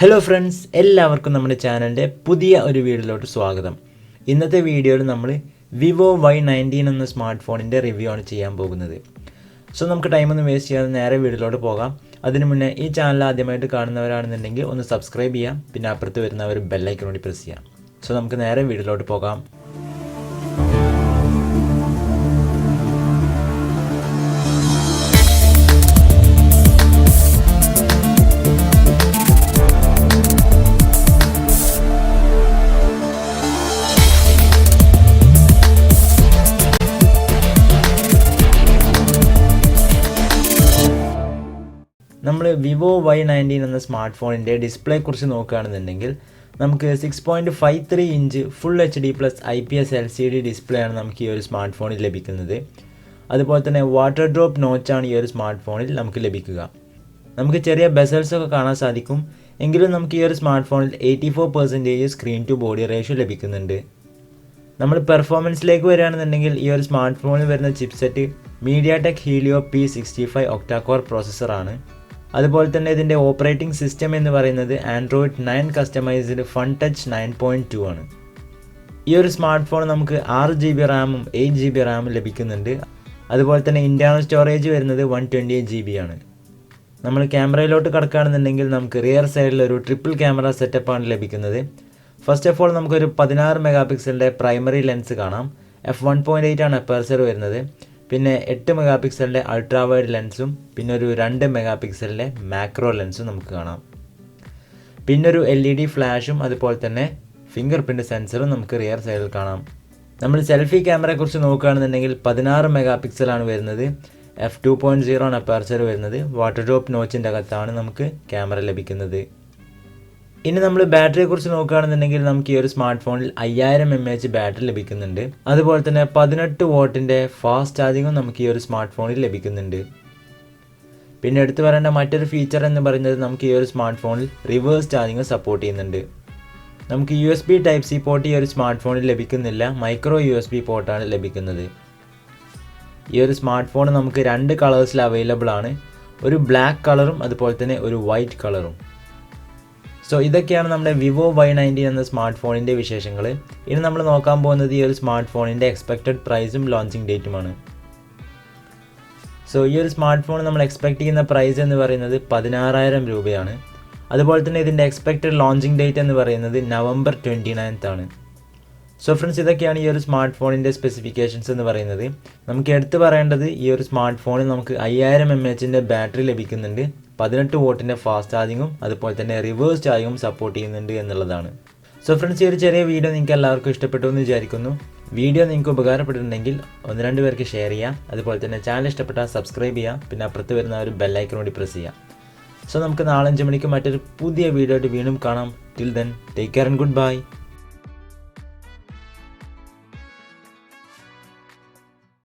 Hello friends, എല്ലാവർക്കും നമ്മുടെ ചാനലിൻ്റെ പുതിയ ഒരു വീഡിയോയിലോട്ട് സ്വാഗതം. ഇന്നത്തെ വീഡിയോയിൽ നമ്മൾ വിവോ Y19 എന്ന സ്മാർട്ട് ഫോണിൻ്റെ റിവ്യൂ ആണ് ചെയ്യാൻ പോകുന്നത്. സോ നമുക്ക് ടൈമൊന്നും വേസ്റ്റ് ചെയ്യാതെ നേരെ വീഡിയോയിലോട്ട് പോകാം. അതിനു മുന്നേ ഈ ചാനൽ ആദ്യമായിട്ട് കാണുന്നവരാണെന്നുണ്ടെങ്കിൽ ഒന്ന് സബ്സ്ക്രൈബ് ചെയ്യാം, പിന്നെ അപ്പുറത്ത് വരുന്ന ഒരു ബെല്ലൈക്കൺ കൂടി പ്രസ് ചെയ്യാം. സോ നമുക്ക് നേരെ വീഡിയോയിലോട്ട് പോകാം. നമ്മൾ വിവോ Y19 എന്ന സ്മാർട്ട് ഫോണിൻ്റെ ഡിസ്പ്ലേ കുറിച്ച് നോക്കുകയാണെന്നുണ്ടെങ്കിൽ നമുക്ക് 6.53 inch full HD+ IPS LCD display ആണ് നമുക്ക് ഈ ഒരു സ്മാർട്ട് ഫോണിൽ ലഭിക്കുന്നത്. അതുപോലെ തന്നെ വാട്ടർ ഡ്രോപ്പ് നോച്ചാണ് ഈ ഒരു സ്മാർട്ട് ഫോണിൽ നമുക്ക് ലഭിക്കുക. നമുക്ക് ചെറിയ ബെസൽസൊക്കെ കാണാൻ സാധിക്കും, എങ്കിലും നമുക്ക് ഈ ഒരു സ്മാർട്ട് ഫോണിൽ 84% സ്ക്രീൻ ടു ബോഡി റേഷ്യോ ലഭിക്കുന്നുണ്ട്. നമ്മൾ പെർഫോമൻസിലേക്ക് വരികയാണെന്നുണ്ടെങ്കിൽ ഈ ഒരു സ്മാർട്ട് ഫോണിൽ വരുന്ന chipset Mediatek Helio P65 octa core പ്രോസസ്സറാണ്. അതുപോലെ തന്നെ ഇതിൻ്റെ ഓപ്പറേറ്റിംഗ് സിസ്റ്റം എന്ന് പറയുന്നത് Android 9 കസ്റ്റമൈസ്ഡ് ഫൺ ടച്ച് 9.2 ആണ്. ഈ ഒരു സ്മാർട്ട് ഫോൺ നമുക്ക് 6GB റാമും 8GB റാമും ലഭിക്കുന്നുണ്ട്. അതുപോലെ തന്നെ ഇൻറ്റേർണൽ സ്റ്റോറേജ് വരുന്നത് 128GB ആണ്. നമ്മൾ ക്യാമറയിലോട്ട് കടക്കുകയാണെന്നുണ്ടെങ്കിൽ നമുക്ക് റിയർ സൈഡിൽ ഒരു ട്രിപ്പിൾ ക്യാമറ സെറ്റപ്പാണ് ലഭിക്കുന്നത്. ഫസ്റ്റ് ഓഫ് ഓൾ നമുക്കൊരു 16 മെഗാപിക്സലിൻ്റെ പ്രൈമറി ലെൻസ് കാണാം. f1.8 ആണ് അപ്പർച്ചർ വരുന്നത്. പിന്നെ 8 മെഗാപിക്സലിൻ്റെ അൾട്രാ വൈഡ് ലെൻസും പിന്നെ ഒരു 2 മെഗാപിക്സലിൻ്റെ മാക്രോ ലെൻസും നമുക്ക് കാണാം. പിന്നെ ഒരു LED ഫ്ലാഷും അതുപോലെ തന്നെ ഫിംഗർ പ്രിൻറ്റ് സെൻസറും നമുക്ക് റിയർ സൈഡിൽ കാണാം. നമ്മൾ സെൽഫി ക്യാമറയെക്കുറിച്ച് നോക്കുകയാണെന്നുണ്ടെങ്കിൽ 16 മെഗാപിക്സലാണ് വരുന്നത്. f2.0 ആണ് അപ്പർച്ചർ വരുന്നത്. വാട്ടർ ഡ്രോപ്പ് നോച്ചിൻ്റെ അകത്താണ് നമുക്ക് ക്യാമറ ലഭിക്കുന്നത്. ഇനി നമ്മൾ ബാറ്ററിയെക്കുറിച്ച് നോക്കുകയാണെന്നുണ്ടെങ്കിൽ നമുക്ക് ഈ ഒരു സ്മാർട്ട് ഫോണിൽ 5000 mAh ബാറ്ററി ലഭിക്കുന്നുണ്ട്. അതുപോലെ തന്നെ 18 വാട്ടിൻ്റെ ഫാസ്റ്റ് ചാർജിങ്ങും നമുക്ക് ഈ ഒരു സ്മാർട്ട് ഫോണിൽ ലഭിക്കുന്നുണ്ട്. പിന്നെ എടുത്തു പറയേണ്ട മറ്റൊരു ഫീച്ചർ എന്ന് പറയുന്നത് നമുക്ക് ഈ ഒരു സ്മാർട്ട് ഫോണിൽ റിവേഴ്സ് ചാർജിങ് സപ്പോർട്ട് ചെയ്യുന്നുണ്ട്. നമുക്ക് USB Type-C പോർട്ട് ഈ ഒരു സ്മാർട്ട് ഫോണിൽ ലഭിക്കുന്നില്ല, മൈക്രോ USB പോർട്ടാണ് ലഭിക്കുന്നത്. ഈ ഒരു സ്മാർട്ട് ഫോൺ നമുക്ക് 2 കളേഴ്സിൽ അവൈലബിൾ ആണ്, ഒരു ബ്ലാക്ക് കളറും അതുപോലെ തന്നെ ഒരു വൈറ്റ് കളറും. സോ ഇതൊക്കെയാണ് നമ്മുടെ വിവോ Y19 എന്ന സ്മാർട്ട് ഫോണിൻ്റെ വിശേഷങ്ങൾ. ഇനി നമ്മൾ നോക്കാൻ പോകുന്നത് ഈ ഒരു സ്മാർട്ട് ഫോണിൻ്റെ എക്സ്പെക്റ്റഡ് പ്രൈസും ലോഞ്ചിങ് ഡേറ്റുമാണ്. സോ ഈ ഒരു സ്മാർട്ട് ഫോൺ നമ്മൾ എക്സ്പെക്റ്റ് ചെയ്യുന്ന പ്രൈസ് എന്ന് പറയുന്നത് 16,000 രൂപയാണ്. അതുപോലെ തന്നെ ഇതിൻ്റെ എക്സ്പെക്റ്റഡ് ലോഞ്ചിങ് ഡേറ്റ് എന്ന് പറയുന്നത് November 29 ആണ്. സോ ഫ്രണ്ട്സ്, ഇതൊക്കെയാണ് ഈ ഒരു സ്മാർട്ട് ഫോണിൻ്റെ സ്പെസിഫിക്കേഷൻസ് എന്ന് പറയുന്നത്. നമുക്ക് എടുത്തു പറയേണ്ടത് ഈ ഒരു സ്മാർട്ട് ഫോണിൽ നമുക്ക് 5000 mAh ബാറ്ററി ലഭിക്കുന്നുണ്ട്, 18 വാട്ടിൻ്റെ ഫാസ്റ്റ് ചാർജിങ്ങും അതുപോലെ തന്നെ റിവേഴ്സ് ചാർജിങ്ങും സപ്പോർട്ട് ചെയ്യുന്നുണ്ട് എന്നുള്ളതാണ്. സോ ഫ്രണ്ട്സ്, ഈ ഒരു ചെറിയ വീഡിയോ നിങ്ങൾക്ക് എല്ലാവർക്കും ഇഷ്ടപ്പെട്ടു എന്ന് വിചാരിക്കുന്നു. വീഡിയോ നിങ്ങൾക്ക് ഉപകാരപ്പെട്ടിട്ടുണ്ടെങ്കിൽ 1-2 പേർക്ക് ഷെയർ ചെയ്യാം. അതുപോലെ തന്നെ ചാനൽ ഇഷ്ടപ്പെട്ടാൽ സബ്സ്ക്രൈബ് ചെയ്യാം, പിന്നെ അപ്പുറത്ത് വരുന്ന ഒരു ബെല്ലൈക്കൺ കൂടി പ്രസ് ചെയ്യാം. സോ നമുക്ക് നാളെ 5 മണിക്ക് മറ്റൊരു പുതിയ വീഡിയോ ആയിട്ട് വീണ്ടും കാണാം. Till then, take care and good bye.